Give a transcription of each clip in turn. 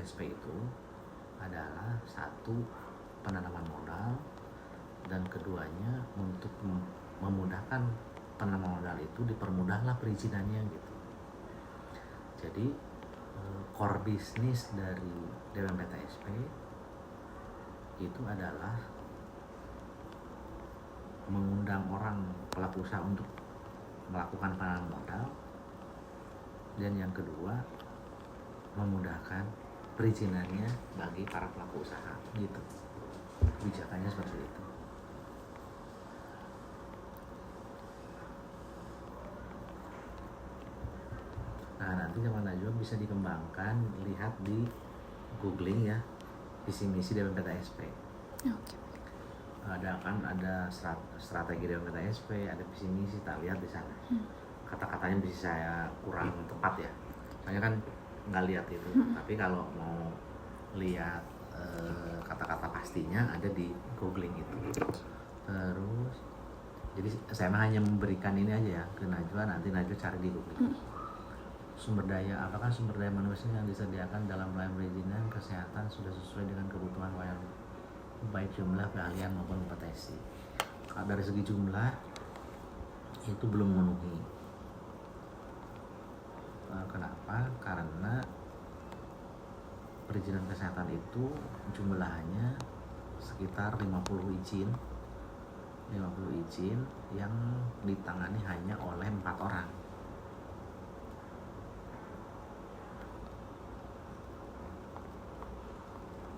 BPTSP itu adalah satu, penanaman modal, dan keduanya untuk memudahkan penanaman modal itu dipermudahlah perizinannya gitu. Jadi core bisnis dari DMPTSP itu adalah mengundang orang pelaku usaha untuk melakukan penanaman modal, dan yang kedua memudahkan perizinannya bagi para pelaku usaha gitu. Kebijakannya seperti itu. Nah, nanti Jamal Najwa bisa dikembangkan, lihat di googling ya, visi misi DMPTSP. Oke. Ada strategi DMPTSP, ada visi misi, tak lihat di sana. Kata-katanya bisa saya kurang tepat ya, soalnya kan nggak lihat itu. Tapi kalau mau lihat kata-kata pastinya ada di googling itu. Terus jadi saya hanya memberikan ini aja ya ke Najwa, nanti Najwa cari di googling. Sumber daya, apakah sumber daya manusia yang disediakan dalam pelayanan perizinan kesehatan sudah sesuai dengan kebutuhan wayang, baik jumlah, keahlian maupun kompetensi? Dari segi jumlah itu belum memenuhi. Kenapa? Karena perizinan kesehatan itu jumlahnya sekitar 50 izin yang ditangani hanya oleh 4 orang.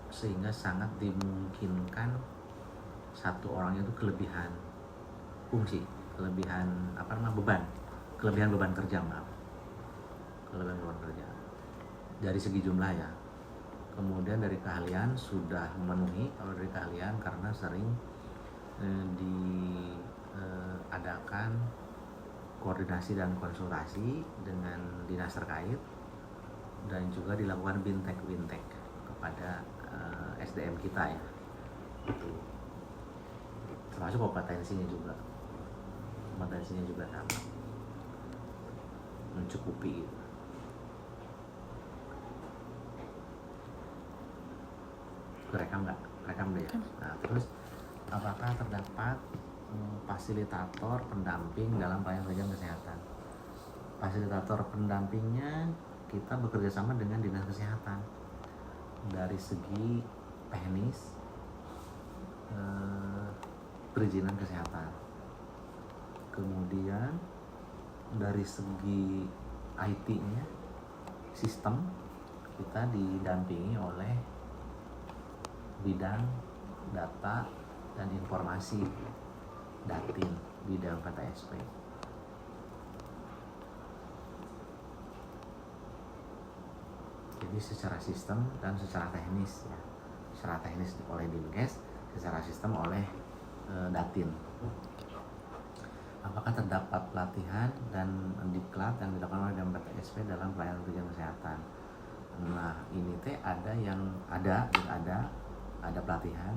Sehingga sangat dimungkinkan satu orang itu kelebihan fungsi, kelebihan beban kerja dari segi jumlah ya. Kemudian dari keahlian sudah memenuhi, kalau dari keahlian karena sering diadakan koordinasi dan konsultasi dengan dinas terkait, dan juga dilakukan bintek kepada SDM kita ya, termasuk kompetensinya juga sama, mencukupi gitu. Rekam deh ya. Nah, terus apakah terdapat fasilitator pendamping dalam pelayanan perizinan kesehatan? Fasilitator pendampingnya kita bekerja sama dengan dinas kesehatan dari segi teknis perizinan kesehatan. Kemudian dari segi IT-nya, sistem, kita didampingi oleh bidang data dan informasi Datin di DMPTSP. Jadi secara sistem dan secara teknis ya. Secara teknis oleh Dinkes, secara sistem oleh Datin. Apakah terdapat pelatihan dan diklat yang dilakukan oleh DMPTSP dalam pelayanan perizinan kesehatan? Nah, ini ada pelatihan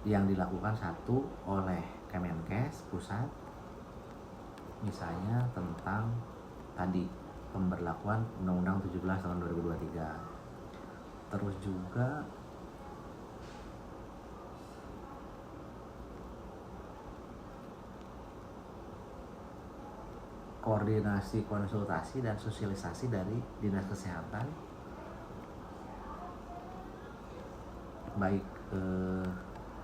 yang dilakukan satu oleh Kemenkes pusat, misalnya tentang tadi pemberlakuan Undang-Undang 17 tahun 2023. Terus juga koordinasi, konsultasi, dan sosialisasi dari Dinas Kesehatan baik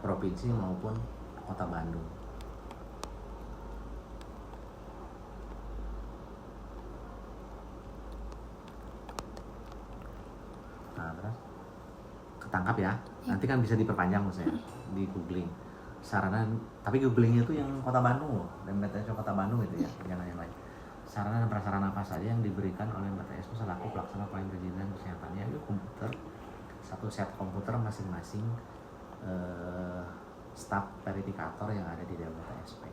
provinsi maupun Kota Bandung. Nah, terus ketangkap ya. Nanti kan bisa diperpanjang saya di googling sarana, tapi googlingnya itu yang Kota Bandung loh, dan BTS Kota Bandung itu ya, jangan yang lain. Sarana dan prasarana apa saja yang diberikan oleh BTS selaku pelaksana pelayanan perizinan kesehatannya? Itu komputer, satu set komputer masing-masing staf verifikator yang ada di DMPTSP.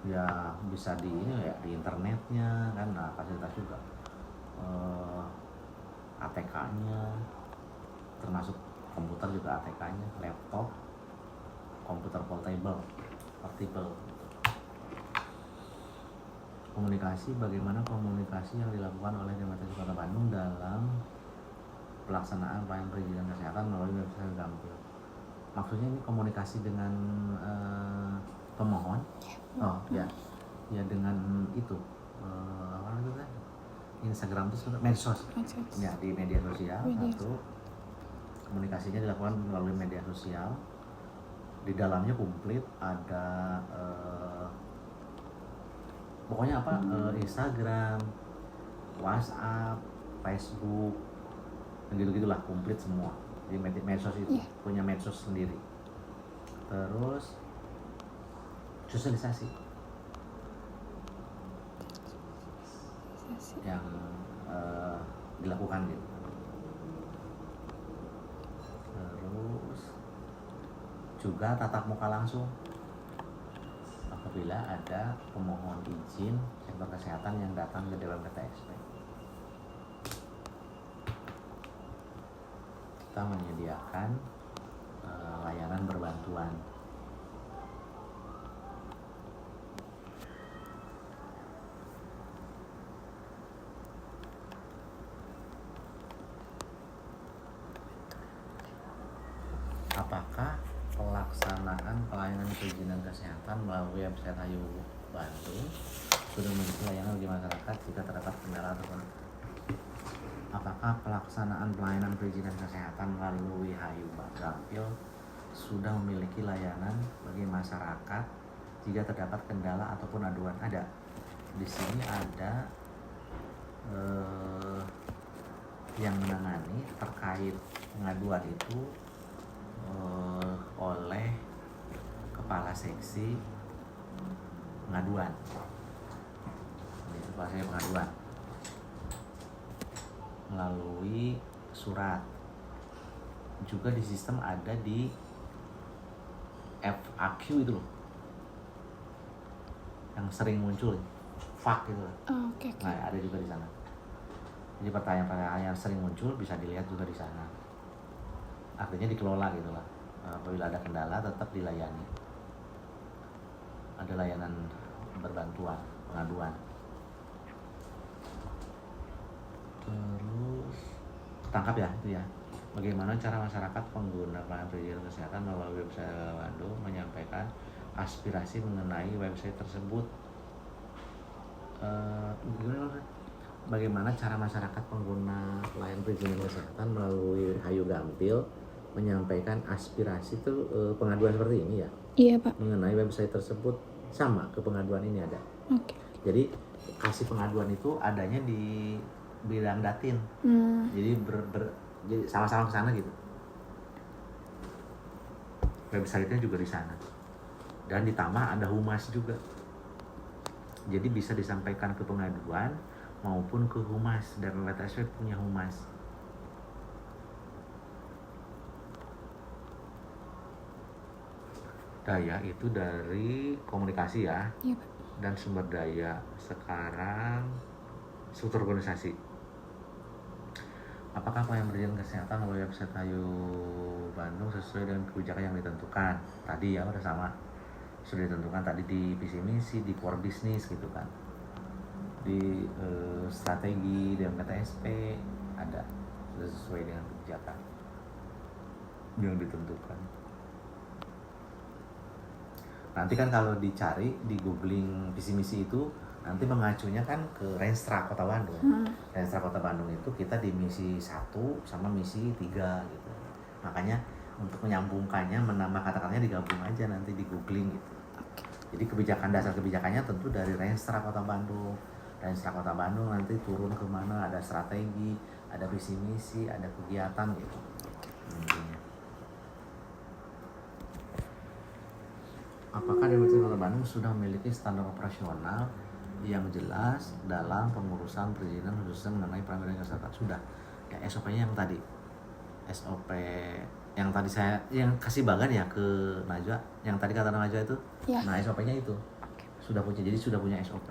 Ya bisa di internetnya kan, nah fasilitas juga ATK-nya, termasuk komputer juga ATK-nya, laptop, komputer portable. Komunikasi, bagaimana komunikasi yang dilakukan oleh DMTSP Kota Bandung dalam pelaksanaan pelayanan perizinan kesehatan melalui website Gampil. Maksudnya ini komunikasi dengan pemohon. Oh ya, ya dengan itu apa itu kan? Instagram itu medsos. Ya, di media sosial. Satu, komunikasinya dilakukan melalui media sosial. Di dalamnya komplit ada pokoknya apa Instagram, WhatsApp, Facebook, gitu-gitulah, komplit semua. Di medsos itu punya medsos sendiri. Terus sosialisasi yang dilakukan gitu. Terus juga tatap muka langsung apabila ada pemohon izin sektor kesehatan yang datang ke DMTSP. Kita menyediakan layanan berbantuan. Apakah pelaksanaan pelayanan perizinan kesehatan melalui website Hayu Bandung sudah memiliki layanan bagi masyarakat jika terdapat kendala ataupun apakah pelaksanaan pelayanan perizinan kesehatan melalui Hayu Gampil sudah memiliki layanan bagi masyarakat jika terdapat kendala ataupun aduan? Ada. Di sini ada yang menangani terkait pengaduan itu oleh kepala seksi pengaduan. Itu kepala seksi pengaduan melalui surat. Juga di sistem ada di FAQ itu loh, yang sering muncul, FAQ itu. Okay. Nah, ada juga di sana. Jadi pertanyaan-pertanyaan yang sering muncul bisa dilihat juga di sana. Artinya dikelola gitu lah. Apabila ada kendala tetap dilayani. Ada layanan berbantuan, pengaduan. Terus tangkap ya itu ya. Bagaimana cara masyarakat pengguna pelayanan perizinan kesehatan melalui website Bandung menyampaikan aspirasi mengenai website tersebut? Bagaimana cara masyarakat pengguna pelayanan perizinan kesehatan melalui Hayu Gampil menyampaikan aspirasi itu pengaduan seperti ini ya? Iya Pak. Mengenai website tersebut sama ke pengaduan ini ada. Okay. Jadi kasih pengaduan itu adanya di bidang datin. Jadi jadi sama-sama ke sana gitu. Websitenya juga di sana. Dan ditambah ada humas juga. Jadi bisa disampaikan ke pengaduan maupun ke humas, dan DMTSP punya humas. Daya itu dari komunikasi ya. Iya Pak. Dan sumber daya sekarang struktur organisasi. Apakah pelayanan perizinan kesehatan melalui website Hayu Bandung sesuai dengan kebijakan yang ditentukan? Tadi ya udah sama, sudah ditentukan tadi di visi misi, di core business gitu kan, di strategi DMTSP ada, sudah sesuai dengan kebijakan yang ditentukan. Nanti kan kalau dicari di googling visi misi itu nanti mengacunya kan ke Renstra Kota Bandung. Renstra Kota Bandung itu kita di misi 1 sama misi 3 gitu. Makanya untuk menyambungkannya, menambah kata-katanya digabung aja nanti di googling gitu. Jadi kebijakan, dasar kebijakannya tentu dari Renstra Kota Bandung. Renstra Kota Bandung nanti turun ke mana, ada strategi, ada visi misi, ada kegiatan gitu. Intinya. Apakah DMTSP Kota Bandung sudah memiliki standar operasional yang jelas dalam pengurusan perizinan khususnya mengenai pelayanan kesehatan? Sudah. Ya, SOP-nya yang tadi. SOP yang tadi saya yang kasih bagan ya ke Najwa, yang tadi kata Najwa itu. Ya. Nah, SOP-nya itu. Sudah punya, jadi sudah punya SOP.